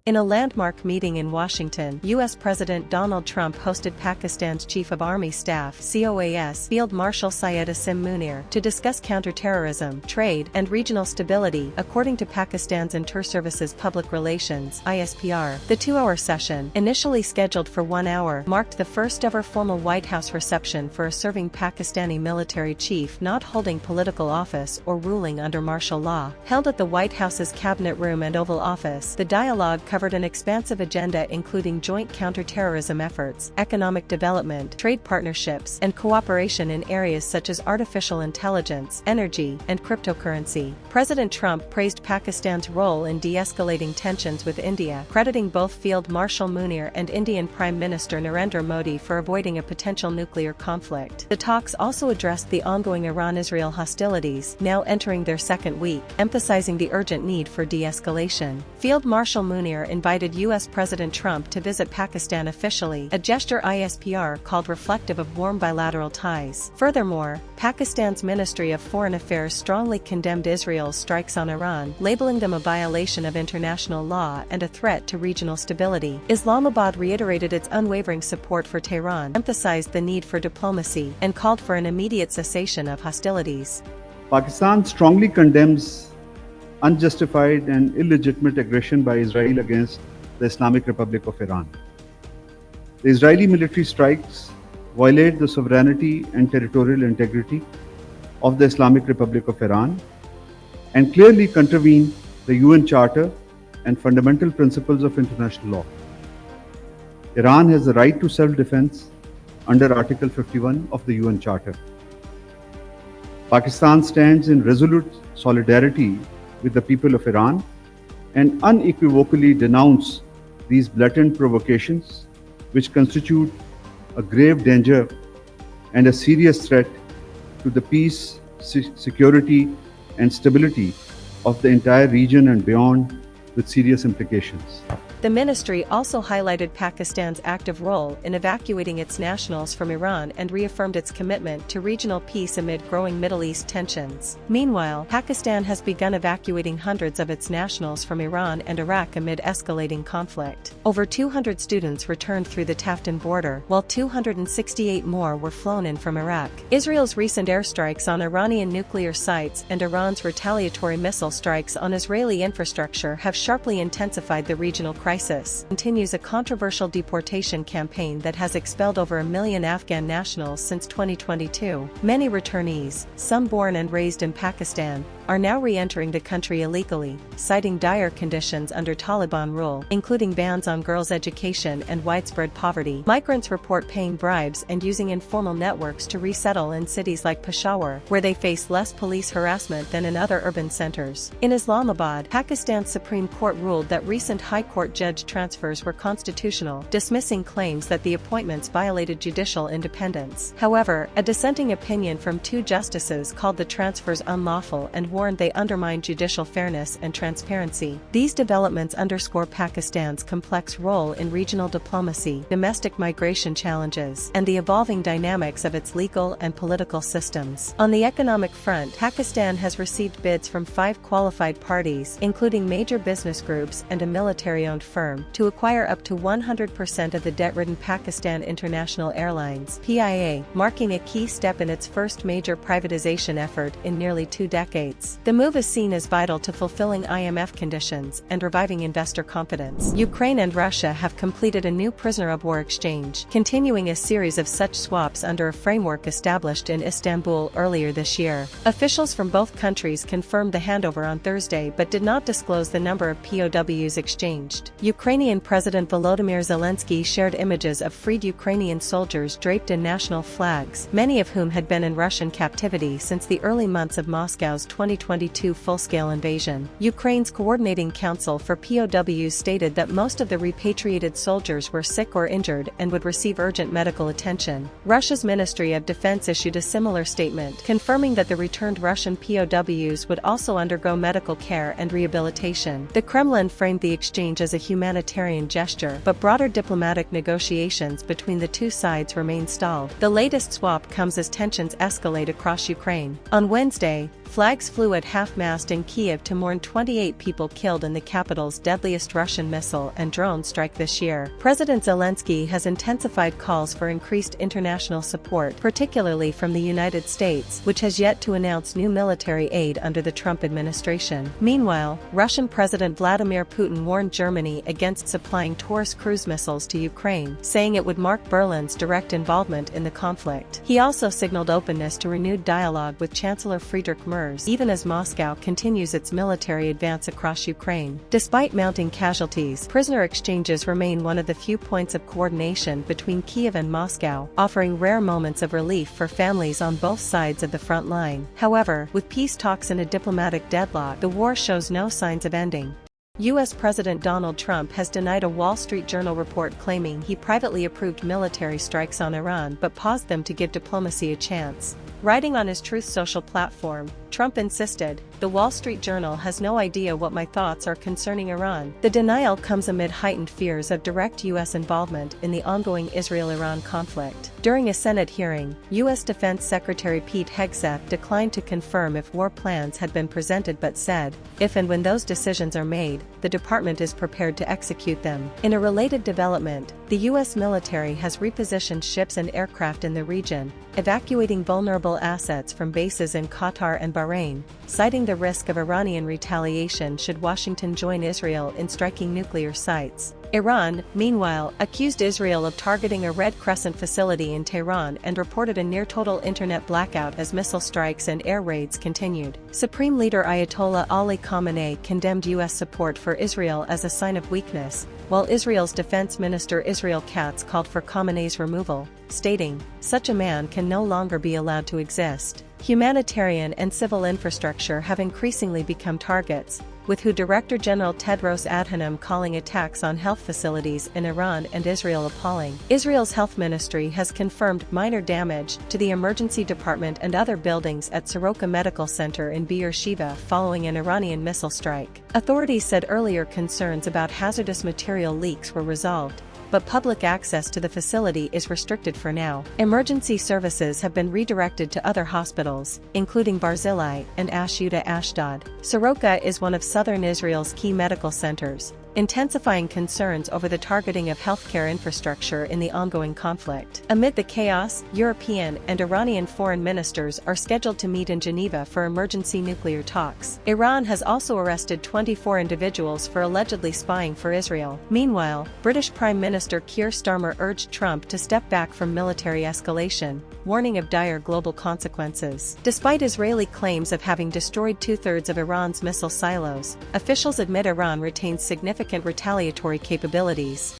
In a landmark meeting in Washington, U.S. President Donald Trump hosted Pakistan's Chief of Army Staff (COAS) Field Marshal Syed Munir to discuss counterterrorism, trade, and regional stability, according to Pakistan's Inter-Services Public Relations (ISPR). The 2-hour session, initially scheduled for 1 hour, marked the first-ever formal White House reception for a serving Pakistani military chief not holding political office or ruling under martial law. Held at the White House's Cabinet Room and Oval Office, the dialogue covered an expansive agenda including joint counterterrorism efforts, economic development, trade partnerships, and cooperation in areas such as artificial intelligence, energy, and cryptocurrency. President Trump praised Pakistan's role in de-escalating tensions with India, crediting both Field Marshal Munir and Indian Prime Minister Narendra Modi for avoiding a potential nuclear conflict. The talks also addressed the ongoing Iran-Israel hostilities, now entering their second week, emphasizing the urgent need for de-escalation. Field Marshal Munir invited U.S. President Trump to visit Pakistan officially, a gesture ISPR called reflective of warm bilateral ties. Furthermore, Pakistan's Ministry of Foreign Affairs strongly condemned Israel's strikes on Iran, labeling them a violation of international law and a threat to regional stability. Islamabad reiterated its unwavering support for Tehran, emphasized the need for diplomacy, and called for an immediate cessation of hostilities. Pakistan strongly condemns unjustified and illegitimate aggression by Israel against the Islamic Republic of Iran. The Israeli military strikes violate the sovereignty and territorial integrity of the Islamic Republic of Iran and clearly contravene the UN Charter and fundamental principles of international law. Iran has the right to self-defense under Article 51 of the UN Charter. Pakistan stands in resolute solidarity with the people of Iran and unequivocally denounce these blatant provocations, which constitute a grave danger and a serious threat to the peace, security, and stability of the entire region and beyond, with serious implications. The ministry also highlighted Pakistan's active role in evacuating its nationals from Iran and reaffirmed its commitment to regional peace amid growing Middle East tensions. Meanwhile, Pakistan has begun evacuating hundreds of its nationals from Iran and Iraq amid escalating conflict. Over 200 students returned through the Taftan border, while 268 more were flown in from Iraq. Israel's recent airstrikes on Iranian nuclear sites and Iran's retaliatory missile strikes on Israeli infrastructure have sharply intensified the regional crisis. Continues a controversial deportation campaign that has expelled over 1 million Afghan nationals since 2022. Many returnees, some born and raised in Pakistan, are now re-entering the country illegally, citing dire conditions under Taliban rule, including bans on girls' education and widespread poverty. Migrants report paying bribes and using informal networks to resettle in cities like Peshawar, where they face less police harassment than in other urban centers. In Islamabad, Pakistan's Supreme Court ruled that recent High Court judge transfers were constitutional, dismissing claims that the appointments violated judicial independence. However, a dissenting opinion from 2 justices called the transfers unlawful and warned they undermine judicial fairness and transparency. These developments underscore Pakistan's complex role in regional diplomacy, domestic migration challenges, and the evolving dynamics of its legal and political systems. On the economic front, Pakistan has received bids from 5 qualified parties, including major business groups and a military-owned firm, to acquire up to 100% of the debt-ridden Pakistan International Airlines (PIA), marking a key step in its first major privatization effort in nearly 2 decades. The move is seen as vital to fulfilling IMF conditions and reviving investor confidence. Ukraine and Russia have completed a new prisoner-of-war exchange, continuing a series of such swaps under a framework established in Istanbul earlier this year. Officials from both countries confirmed the handover on Thursday but did not disclose the number of POWs exchanged. Ukrainian President Volodymyr Zelensky shared images of freed Ukrainian soldiers draped in national flags, many of whom had been in Russian captivity since the early months of Moscow's 2022 full-scale invasion. Ukraine's Coordinating Council for POWs stated that most of the repatriated soldiers were sick or injured and would receive urgent medical attention. Russia's Ministry of Defense issued a similar statement, confirming that the returned Russian POWs would also undergo medical care and rehabilitation. The Kremlin framed the exchange as a humanitarian gesture, but broader diplomatic negotiations between the two sides remain stalled. The latest swap comes as tensions escalate across Ukraine. On Wednesday, flags flew at half-mast in Kyiv to mourn 28 people killed in the capital's deadliest Russian missile and drone strike this year. President Zelensky has intensified calls for increased international support, particularly from the United States, which has yet to announce new military aid under the Trump administration. Meanwhile, Russian President Vladimir Putin warned Germany against supplying Taurus cruise missiles to Ukraine, saying it would mark Berlin's direct involvement in the conflict. He also signaled openness to renewed dialogue with Chancellor Friedrich Merz, even as Moscow continues its military advance across Ukraine. Despite mounting casualties, prisoner exchanges remain one of the few points of coordination between Kyiv and Moscow, offering rare moments of relief for families on both sides of the front line. However, with peace talks in a diplomatic deadlock, the war shows no signs of ending. U.S. President Donald Trump has denied a Wall Street Journal report claiming he privately approved military strikes on Iran but paused them to give diplomacy a chance. Writing on his Truth Social platform, Trump insisted, "The Wall Street Journal has no idea what my thoughts are concerning Iran." The denial comes amid heightened fears of direct U.S. involvement in the ongoing Israel-Iran conflict. During a Senate hearing, U.S. Defense Secretary Pete Hegseth declined to confirm if war plans had been presented but said, "If and when those decisions are made, the department is prepared to execute them." In a related development, the U.S. military has repositioned ships and aircraft in the region, evacuating vulnerable assets from bases in Qatar and Bahrain, citing the risk of Iranian retaliation should Washington join Israel in striking nuclear sites. Iran, meanwhile, accused Israel of targeting a Red Crescent facility in Tehran and reported a near-total internet blackout as missile strikes and air raids continued. Supreme Leader Ayatollah Ali Khamenei condemned U.S. support for Israel as a sign of weakness, while Israel's Defense Minister Israel Katz called for Khamenei's removal, stating, "Such a man can no longer be allowed to exist." Humanitarian and civil infrastructure have increasingly become targets, with WHO Director General Tedros Adhanom calling attacks on health facilities in Iran and Israel appalling. Israel's health ministry has confirmed minor damage to the emergency department and other buildings at Soroka Medical Center in Beersheba following an Iranian missile strike. Authorities said earlier concerns about hazardous material leaks were resolved, but public access to the facility is restricted for now. Emergency services have been redirected to other hospitals, including Barzilai and Ashuta Ashdod. Soroka is one of southern Israel's key medical centers, intensifying concerns over the targeting of healthcare infrastructure in the ongoing conflict. Amid the chaos, European and Iranian foreign ministers are scheduled to meet in Geneva for emergency nuclear talks. Iran has also arrested 24 individuals for allegedly spying for Israel. Meanwhile, British Prime Minister Keir Starmer urged Trump to step back from military escalation, warning of dire global consequences. Despite Israeli claims of having destroyed two-thirds of Iran's missile silos, officials admit Iran retains significant retaliatory capabilities.